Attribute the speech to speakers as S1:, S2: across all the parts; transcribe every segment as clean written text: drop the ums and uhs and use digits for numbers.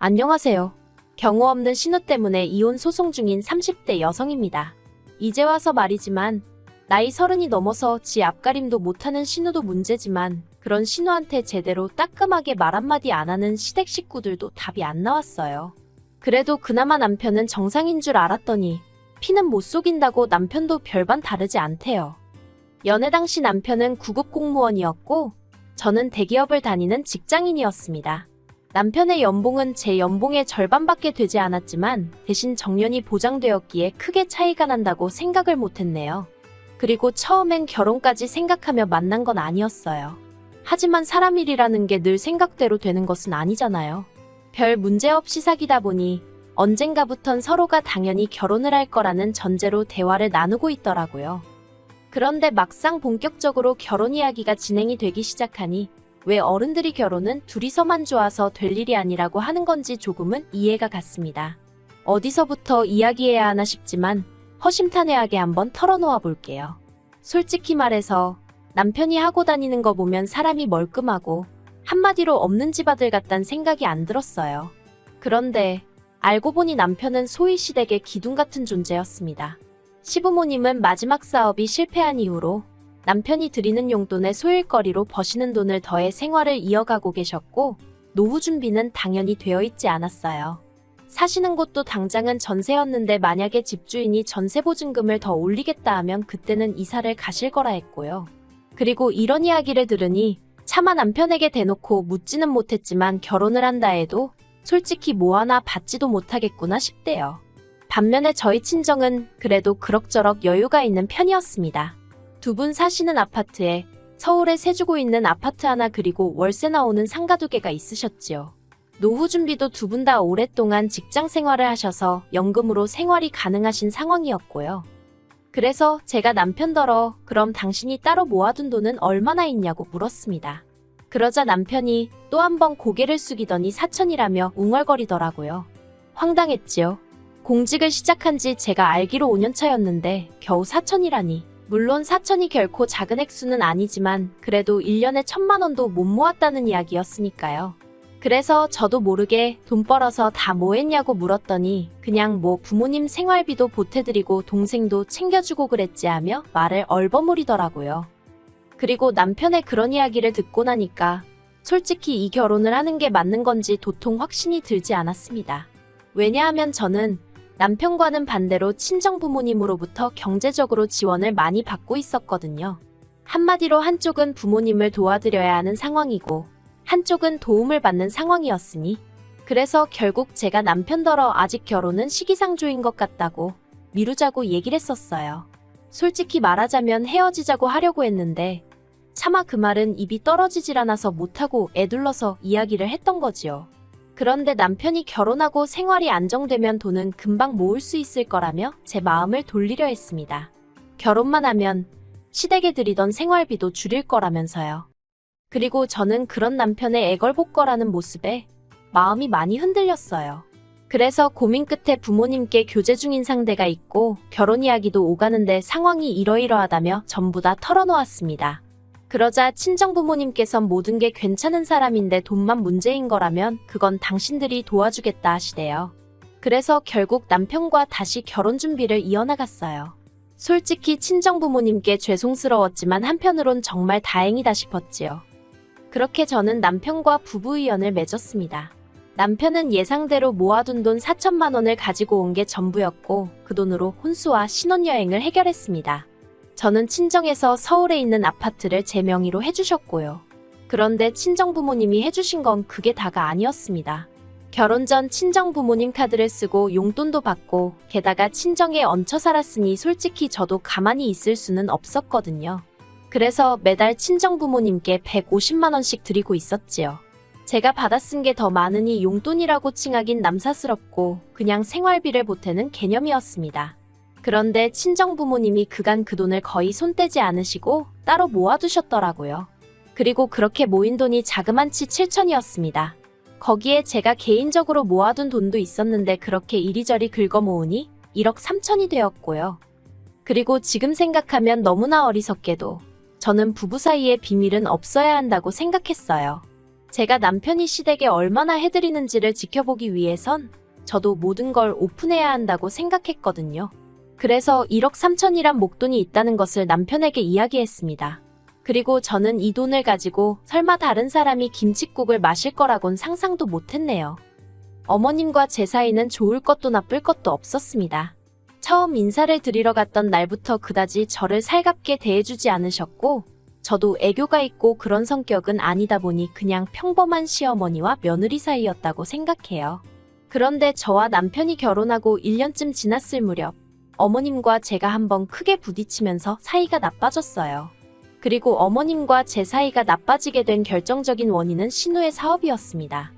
S1: 안녕하세요. 경우 없는 신우 때문에 이혼 소송 중인 30대 여성입니다. 이제 와서 말이지만 나이 30이 넘어서 지 앞가림도 못하는 신우도 문제지만 그런 신우한테 제대로 따끔하게 말 한마디 안 하는 시댁 식구들도 답이 안 나왔어요. 그래도 그나마 남편은 정상인 줄 알았더니 피는 못 속인다고 남편도 별반 다르지 않대요. 연애 당시 남편은 구급 공무원이었고 저는 대기업을 다니는 직장인이었습니다. 남편의 연봉은 제 연봉의 절반밖에 되지 않았지만 대신 정년이 보장되었기에 크게 차이가 난다고 생각을 못했네요. 그리고 처음엔 결혼까지 생각하며 만난 건 아니었어요. 하지만 사람 일이라는 게 늘 생각대로 되는 것은 아니잖아요. 별 문제 없이 사귀다 보니 언젠가부턴 서로가 당연히 결혼을 할 거라는 전제로 대화를 나누고 있더라고요. 그런데 막상 본격적으로 결혼 이야기가 진행이 되기 시작하니 왜 어른들이 결혼은 둘이서만 좋아서 될 일이 아니라고 하는 건지 조금은 이해가 갔습니다. 어디서부터 이야기해야 하나 싶지만 허심탄회하게 한번 털어놓아 볼게요. 솔직히 말해서 남편이 하고 다니는 거 보면 사람이 멀끔하고 한마디로 없는 집아들 같단 생각이 안 들었어요. 그런데 알고 보니 남편은 소위 시댁의 기둥 같은 존재였습니다. 시부모님은 마지막 사업이 실패한 이후로 남편이 드리는 용돈에 소일거리로 버시는 돈을 더해 생활을 이어가고 계셨고 노후 준비는 당연히 되어 있지 않았어요. 사시는 곳도 당장은 전세였는데 만약에 집주인이 전세보증금을 더 올리겠다 하면 그때는 이사를 가실 거라 했고요. 그리고 이런 이야기를 들으니 차마 남편에게 대놓고 묻지는 못했지만 결혼을 한다 해도 솔직히 뭐 하나 받지도 못하겠구나 싶대요. 반면에 저희 친정은 그래도 그럭저럭 여유가 있는 편이었습니다. 두 분 사시는 아파트에 서울에 세주고 있는 아파트 하나 그리고 월세 나오는 상가 2개가 있으셨지요. 노후 준비도 두 분 다 오랫동안 직장 생활을 하셔서 연금으로 생활이 가능하신 상황이었고요. 그래서 제가 남편더러 그럼 당신이 따로 모아둔 돈은 얼마나 있냐고 물었습니다. 그러자 남편이 또 한 번 고개를 숙이더니 4천이라며 웅얼거리더라고요. 황당했지요. 공직을 시작한 지 제가 알기로 5년 차였는데 겨우 4천이라니. 물론 4천이 결코 작은 액수는 아니지만 그래도 1년에 1,000만 원도 못 모았다는 이야기였으니까요. 그래서 저도 모르게 돈 벌어서 다 뭐 했냐고 물었더니 그냥 뭐 부모님 생활비도 보태드리고 동생도 챙겨주고 그랬지 하며 말을 얼버무리더라고요. 그리고 남편의 그런 이야기를 듣고 나니까 솔직히 이 결혼을 하는 게 맞는 건지 도통 확신이 들지 않았습니다. 왜냐하면 저는 남편과는 반대로 친정부모님으로부터 경제적으로 지원을 많이 받고 있었거든요. 한마디로 한쪽은 부모님을 도와드려야 하는 상황이고 한쪽은 도움을 받는 상황이었으니 그래서 결국 제가 남편더러 아직 결혼은 시기상조인 것 같다고 미루자고 얘기를 했었어요. 솔직히 말하자면 헤어지자고 하려고 했는데 차마 그 말은 입이 떨어지질 않아서 못하고 애둘러서 이야기를 했던 거지요. 그런데 남편이 결혼하고 생활이 안정되면 돈은 금방 모을 수 있을 거라며 제 마음을 돌리려 했습니다. 결혼만 하면 시댁에 드리던 생활비도 줄일 거라면서요. 그리고 저는 그런 남편의 애걸복걸하는 모습에 마음이 많이 흔들렸어요. 그래서 고민 끝에 부모님께 교제 중인 상대가 있고 결혼 이야기도 오가는데 상황이 이러이러하다며 전부 다 털어놓았습니다. 그러자 친정부모님께선 모든 게 괜찮은 사람인데 돈만 문제인 거라면 그건 당신들이 도와주겠다 하시대요. 그래서 결국 남편과 다시 결혼 준비를 이어나갔어요. 솔직히 친정부모님께 죄송스러웠지만 한편으론 정말 다행이다 싶었지요. 그렇게 저는 남편과 부부의연을 맺었습니다. 남편은 예상대로 모아둔 돈 4천만 원을 가지고 온 게 전부였고 그 돈으로 혼수와 신혼여행을 해결했습니다. 저는 친정에서 서울에 있는 아파트를 제 명의로 해주셨고요. 그런데 친정부모님이 해주신 건 그게 다가 아니었습니다. 결혼 전 친정부모님 카드를 쓰고 용돈도 받고 게다가 친정에 얹혀 살았으니 솔직히 저도 가만히 있을 수는 없었거든요. 그래서 매달 친정부모님께 150만 원씩 드리고 있었지요. 제가 받아 쓴 게 더 많으니 용돈이라고 칭하긴 남사스럽고 그냥 생활비를 보태는 개념이었습니다. 그런데 친정부모님이 그간 그 돈을 거의 손 떼지 않으시고 따로 모아두셨더라고요. 그리고 그렇게 모인 돈이 자그만치 7천이었습니다. 거기에 제가 개인적으로 모아둔 돈도 있었는데 그렇게 이리저리 긁어 모으니 1억 3천이 되었고요. 그리고 지금 생각하면 너무나 어리석게도 저는 부부 사이에 비밀은 없어야 한다고 생각했어요. 제가 남편이 시댁에 얼마나 해드리는지를 지켜보기 위해선 저도 모든 걸 오픈해야 한다고 생각했거든요. 그래서 1억 3천이란 목돈이 있다는 것을 남편에게 이야기했습니다. 그리고 저는 이 돈을 가지고 설마 다른 사람이 김칫국을 마실 거라곤 상상도 못했네요. 어머님과 제 사이는 좋을 것도 나쁠 것도 없었습니다. 처음 인사를 드리러 갔던 날부터 그다지 저를 살갑게 대해주지 않으셨고 저도 애교가 있고 그런 성격은 아니다 보니 그냥 평범한 시어머니와 며느리 사이였다고 생각해요. 그런데 저와 남편이 결혼하고 1년쯤 지났을 무렵 어머님과 제가 한번 크게 부딪히면서 사이가 나빠졌어요. 그리고 어머님과 제 사이가 나빠지게 된 결정적인 원인은 신우의 사업이었습니다.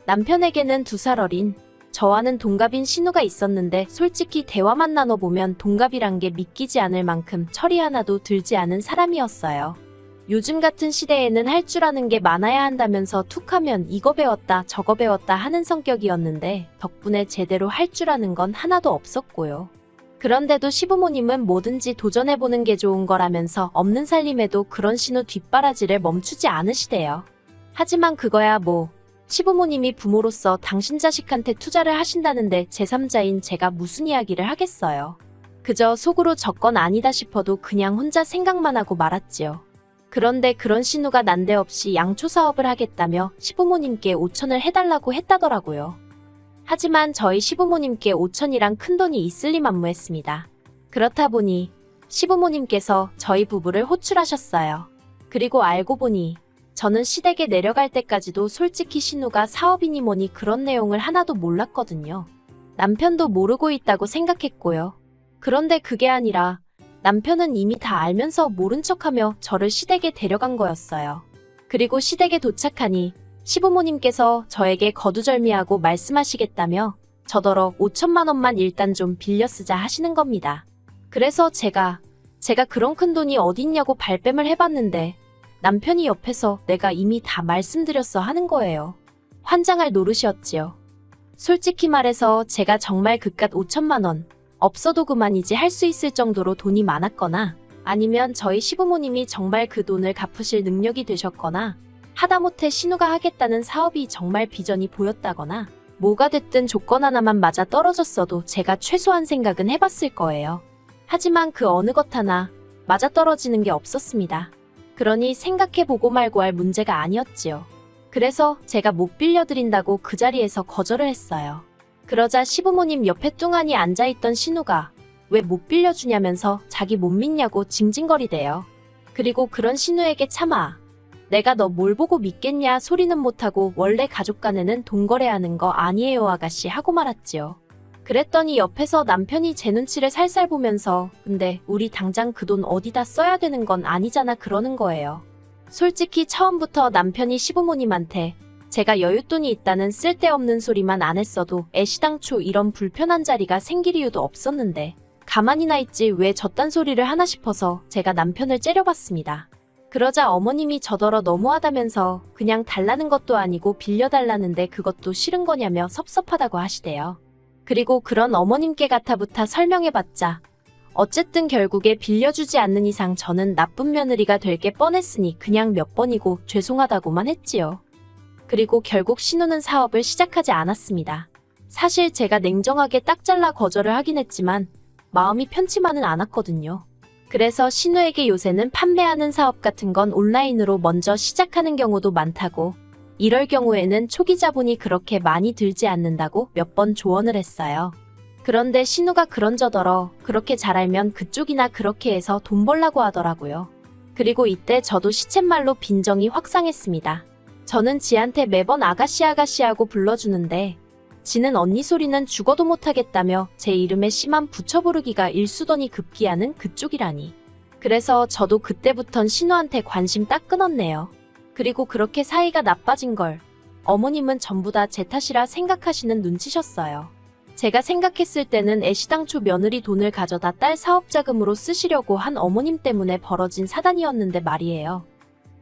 S1: 남편에게는 2살 어린 저와는 동갑인 신우가 있었는데 솔직히 대화만 나눠보면 동갑이란 게 믿기지 않을 만큼 철이 하나도 들지 않은 사람이었어요. 요즘 같은 시대에는 할 줄 아는 게 많아야 한다면서 툭하면 이거 배웠다 저거 배웠다 하는 성격이었는데 덕분에 제대로 할 줄 아는 건 하나도 없었고요. 그런데도 시부모님은 뭐든지 도전해보는 게 좋은 거라면서 없는 살림에도 그런 신우 뒷바라지를 멈추지 않으시대요. 하지만 그거야 뭐 시부모님이 부모로서 당신 자식한테 투자를 하신다는데 제3자인 제가 무슨 이야기를 하겠어요. 그저 속으로 저건 아니다 싶어도 그냥 혼자 생각만 하고 말았지요. 그런데 그런 신우가 난데없이 양초 사업을 하겠다며 시부모님께 5천을 해달라고 했다더라고요. 하지만 저희 시부모님께 5천이란 큰돈이 있을 리 만무했습니다. 그렇다 보니 시부모님께서 저희 부부를 호출하셨어요. 그리고 알고 보니 저는 시댁에 내려갈 때까지도 솔직히 신우가 사업이니 뭐니 그런 내용을 하나도 몰랐거든요. 남편도 모르고 있다고 생각했고요. 그런데 그게 아니라 남편은 이미 다 알면서 모른 척하며 저를 시댁에 데려간 거였어요. 그리고 시댁에 도착하니 시부모님께서 저에게 거두절미하고 말씀하시겠다며 저더러 5천만 원만 일단 좀 빌려 쓰자 하시는 겁니다. 그래서 제가 그런 큰 돈이 어딨냐고 발뺌을 해봤는데 남편이 옆에서 내가 이미 다 말씀드렸어 하는 거예요. 환장할 노릇이었지요. 솔직히 말해서 제가 정말 그깟 5천만 원 없어도 그만이지 할 수 있을 정도로 돈이 많았거나 아니면 저희 시부모님이 정말 그 돈을 갚으실 능력이 되셨거나 하다못해 신우가 하겠다는 사업이 정말 비전이 보였다거나 뭐가 됐든 조건 하나만 맞아 떨어졌어도 제가 최소한 생각은 해봤을 거예요. 하지만 그 어느 것 하나 맞아 떨어지는 게 없었습니다. 그러니 생각해보고 말고 할 문제가 아니었지요. 그래서 제가 못 빌려드린다고 그 자리에서 거절을 했어요. 그러자 시부모님 옆에 뚱하니 앉아있던 신우가 왜 못 빌려주냐면서 자기 못 믿냐고 징징거리대요. 그리고 그런 신우에게 차마 내가 너 뭘 보고 믿겠냐 소리는 못하고 원래 가족 간에는 돈 거래하는 거 아니에요 아가씨 하고 말았지요. 그랬더니 옆에서 남편이 제 눈치를 살살 보면서 근데 우리 당장 그 돈 어디다 써야 되는 건 아니잖아 그러는 거예요. 솔직히 처음부터 남편이 시부모님한테 제가 여윳돈이 있다는 쓸데없는 소리만 안 했어도 애시당초 이런 불편한 자리가 생길 이유도 없었는데 가만히나 있지 왜 저딴 소리를 하나 싶어서 제가 남편을 째려봤습니다. 그러자 어머님이 저더러 너무하다면서 그냥 달라는 것도 아니고 빌려달라는데 그것도 싫은 거냐며 섭섭하다고 하시대요. 그리고 그런 어머님께 가타부타 설명해봤자 어쨌든 결국에 빌려주지 않는 이상 저는 나쁜 며느리가 될 게 뻔했으니 그냥 몇 번이고 죄송하다고만 했지요. 그리고 결국 신우는 사업을 시작하지 않았습니다. 사실 제가 냉정하게 딱 잘라 거절을 하긴 했지만 마음이 편치만은 않았거든요. 그래서 신우에게 요새는 판매하는 사업 같은 건 온라인으로 먼저 시작하는 경우도 많다고 이럴 경우에는 초기 자본이 그렇게 많이 들지 않는다고 몇 번 조언을 했어요. 그런데 신우가 그런저더러 그렇게 잘 알면 그쪽이나 그렇게 해서 돈 벌라고 하더라고요. 그리고 이때 저도 시쳇말로 빈정이 확상했습니다. 저는 지한테 매번 아가씨 아가씨하고 불러주는데 지는 언니 소리는 죽어도 못하겠다며 제 이름에 심한 붙여 부르기가 일수더니 급기야는 그쪽이라니. 그래서 저도 그때부턴 신우한테 관심 딱 끊었네요. 그리고 그렇게 사이가 나빠진 걸 어머님은 전부 다 제 탓이라 생각하시는 눈치셨어요. 제가 생각했을 때는 애시당초 며느리 돈을 가져다 딸 사업자금으로 쓰시려고 한 어머님 때문에 벌어진 사단이었는데 말이에요.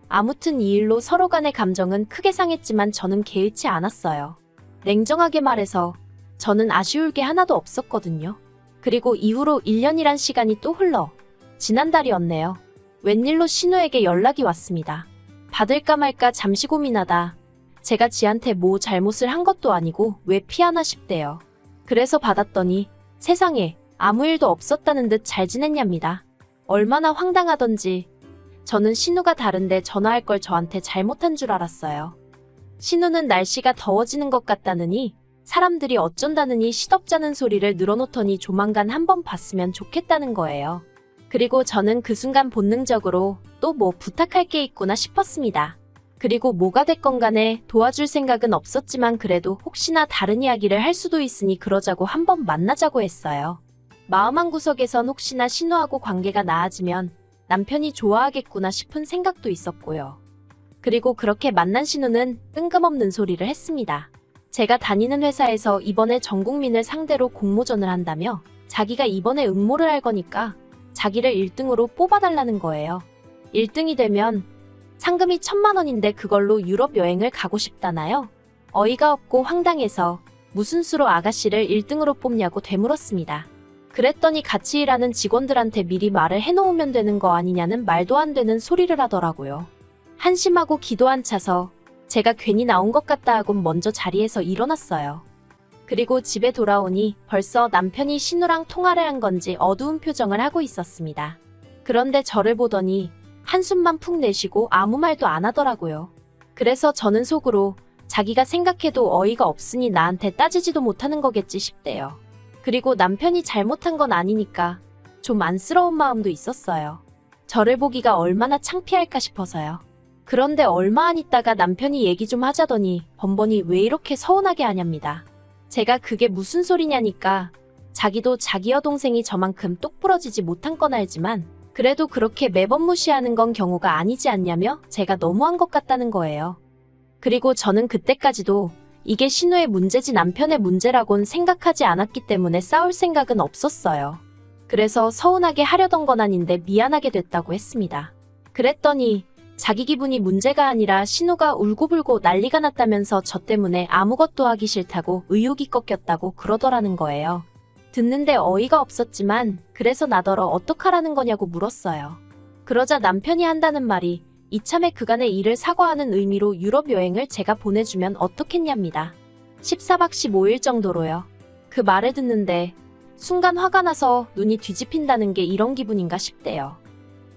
S1: 아무튼 이 일로 서로 간의 감정은 크게 상했지만 저는 개의치 않았어요. 냉정하게 말해서 저는 아쉬울 게 하나도 없었거든요. 그리고 이후로 1년이란 시간이 또 흘러 지난달이었네요. 웬일로 신우에게 연락이 왔습니다. 받을까 말까 잠시 고민하다 제가 지한테 뭐 잘못을 한 것도 아니고 왜 피하나 싶대요. 그래서 받았더니 세상에 아무 일도 없었다는 듯 잘 지냈냐입니다. 얼마나 황당하던지 저는 신우가 다른데 전화할 걸 저한테 잘못한 줄 알았어요. 신우는 날씨가 더워지는 것 같다느니 사람들이 어쩐다느니 시덥잖은 소리를 늘어놓더니 조만간 한번 봤으면 좋겠다는 거예요. 그리고 저는 그 순간 본능적으로 또 뭐 부탁할 게 있구나 싶었습니다. 그리고 뭐가 됐건 간에 도와줄 생각은 없었지만 그래도 혹시나 다른 이야기를 할 수도 있으니 그러자고 한번 만나자고 했어요. 마음 한구석에선 혹시나 신우하고 관계가 나아지면 남편이 좋아하겠구나 싶은 생각도 있었고요. 그리고 그렇게 만난 신우는 뜬금없는 소리를 했습니다. 제가 다니는 회사에서 이번에 전 국민을 상대로 공모전을 한다며 자기가 이번에 응모를 할 거니까 자기를 1등으로 뽑아달라는 거예요. 1등이 되면 상금이 1,000만 원인데 그걸로 유럽 여행을 가고 싶다나요? 어이가 없고 황당해서 무슨 수로 아가씨를 1등으로 뽑냐고 되물었습니다. 그랬더니 같이 일하는 직원들한테 미리 말을 해놓으면 되는 거 아니냐는 말도 안 되는 소리를 하더라고요. 한심하고 기도 안 차서 제가 괜히 나온 것 같다 하고 먼저 자리에서 일어났어요. 그리고 집에 돌아오니 벌써 남편이 신우랑 통화를 한 건지 어두운 표정을 하고 있었습니다. 그런데 저를 보더니 한숨만 푹 내쉬고 아무 말도 안 하더라고요. 그래서 저는 속으로 자기가 생각해도 어이가 없으니 나한테 따지지도 못하는 거겠지 싶대요. 그리고 남편이 잘못한 건 아니니까 좀 안쓰러운 마음도 있었어요. 저를 보기가 얼마나 창피할까 싶어서요. 그런데 얼마 안 있다가 남편이 얘기 좀 하자더니 번번이 왜 이렇게 서운하게 하냐입니다. 제가 그게 무슨 소리냐니까 자기도 자기 여동생이 저만큼 똑부러지지 못한 건 알지만 그래도 그렇게 매번 무시하는 건 경우가 아니지 않냐며 제가 너무한 것 같다는 거예요. 그리고 저는 그때까지도 이게 신우의 문제지 남편의 문제라곤 생각하지 않았기 때문에 싸울 생각은 없었어요. 그래서 서운하게 하려던 건 아닌데 미안하게 됐다고 했습니다. 그랬더니 자기 기분이 문제가 아니라 신우가 울고불고 난리가 났다면서 저 때문에 아무것도 하기 싫다고 의욕이 꺾였다고 그러더라는 거예요. 듣는데 어이가 없었지만 그래서 나더러 어떡하라는 거냐고 물었어요. 그러자 남편이 한다는 말이 이참에 그간의 일을 사과하는 의미로 유럽 여행을 제가 보내주면 어떻겠냐입니다. 14박 15일 정도로요. 그 말을 듣는데 순간 화가 나서 눈이 뒤집힌다는 게 이런 기분인가 싶대요.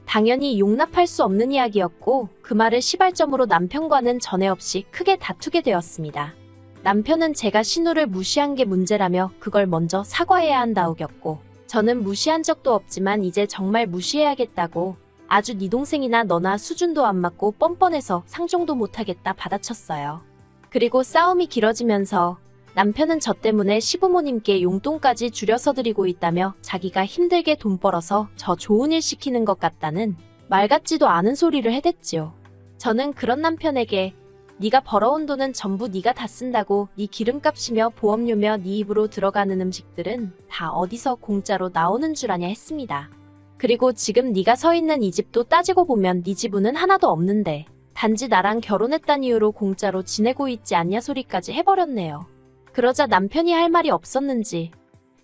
S1: 당연히 용납할 수 없는 이야기였고 그 말을 시발점으로 남편과는 전에 없이 크게 다투게 되었습니다. 남편은 제가 신우를 무시한 게 문제라며 그걸 먼저 사과해야 한다우겼고 저는 무시한 적도 없지만 이제 정말 무시해야겠다고 아주 네 동생이나 너나 수준도 안 맞고 뻔뻔해서 상종도 못하겠다 받아쳤어요. 그리고 싸움이 길어지면서 남편은 저 때문에 시부모님께 용돈까지 줄여서 드리고 있다며 자기가 힘들게 돈 벌어서 저 좋은 일 시키는 것 같다는 말 같지도 않은 소리를 해댔지요. 저는 그런 남편에게 네가 벌어온 돈은 전부 네가 다 쓴다고 네 기름값이며 보험료며 네 입으로 들어가는 음식들은 다 어디서 공짜로 나오는 줄 아냐 했습니다. 그리고 지금 네가 서 있는 이 집도 따지고 보면 네 지분은 하나도 없는데 단지 나랑 결혼했단 이유로 공짜로 지내고 있지 않냐 소리까지 해버렸네요. 그러자 남편이 할 말이 없었는지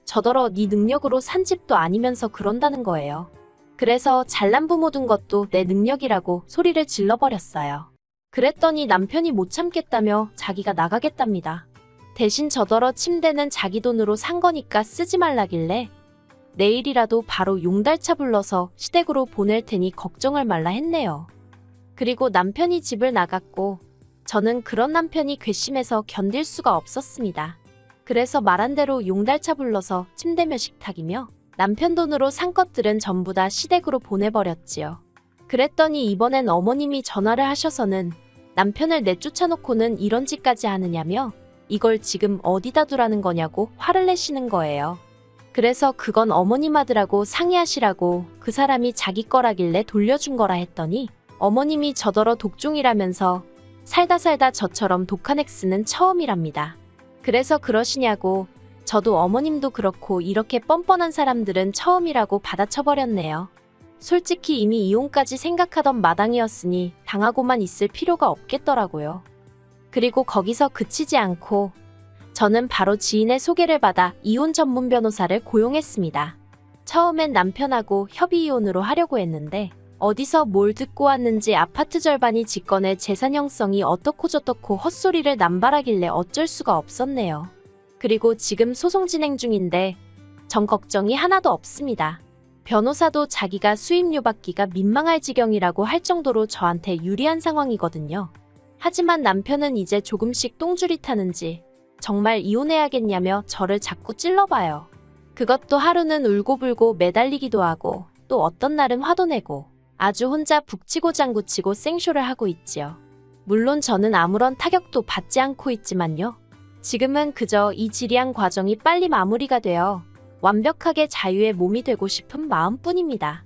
S1: 저더러 네 능력으로 산 집도 아니면서 그런다는 거예요. 그래서 잘난 부모 둔 것도 내 능력이라고 소리를 질러버렸어요. 그랬더니 남편이 못 참겠다며 자기가 나가겠답니다. 대신 저더러 침대는 자기 돈으로 산 거니까 쓰지 말라길래 내일이라도 바로 용달차 불러서 시댁으로 보낼 테니 걱정을 말라 했네요. 그리고 남편이 집을 나갔고 저는 그런 남편이 괘씸해서 견딜 수가 없었습니다. 그래서 말한 대로 용달차 불러서 침대 몇 식탁이며 남편 돈으로 산 것들은 전부 다 시댁으로 보내버렸지요. 그랬더니 이번엔 어머님이 전화를 하셔서는 남편을 내쫓아놓고는 이런 짓까지 하느냐며 이걸 지금 어디다 두라는 거냐고 화를 내시는 거예요. 그래서 그건 어머님 하드라고 상의하시라고 그 사람이 자기 거라길래 돌려준 거라 했더니 어머님이 저더러 독종이라면서 살다 저처럼 독한 엑스는 처음이랍니다. 그래서 그러시냐고 저도 어머님도 그렇고 이렇게 뻔뻔한 사람들은 처음이라고 받아쳐버렸네요. 솔직히 이미 이혼까지 생각하던 마당이었으니 당하고만 있을 필요가 없겠더라고요. 그리고 거기서 그치지 않고 저는 바로 지인의 소개를 받아 이혼 전문 변호사를 고용했습니다. 처음엔 남편하고 협의 이혼으로 하려고 했는데 어디서 뭘 듣고 왔는지 아파트 절반이 직권의 재산 형성이 어떻고 저떻고 헛소리를 남발하길래 어쩔 수가 없었네요. 그리고 지금 소송 진행 중인데 전 걱정이 하나도 없습니다. 변호사도 자기가 수임료 받기가 민망할 지경이라고 할 정도로 저한테 유리한 상황이거든요. 하지만 남편은 이제 조금씩 똥줄이 타는지 정말 이혼해야겠냐며 저를 자꾸 찔러봐요. 그것도 하루는 울고불고 매달리기도 하고 또 어떤 날은 화도 내고 아주 혼자 북치고 장구치고 생쇼를 하고 있지요. 물론 저는 아무런 타격도 받지 않고 있지만요. 지금은 그저 이 지리한 과정이 빨리 마무리가 되어 완벽하게 자유의 몸이 되고 싶은 마음뿐입니다.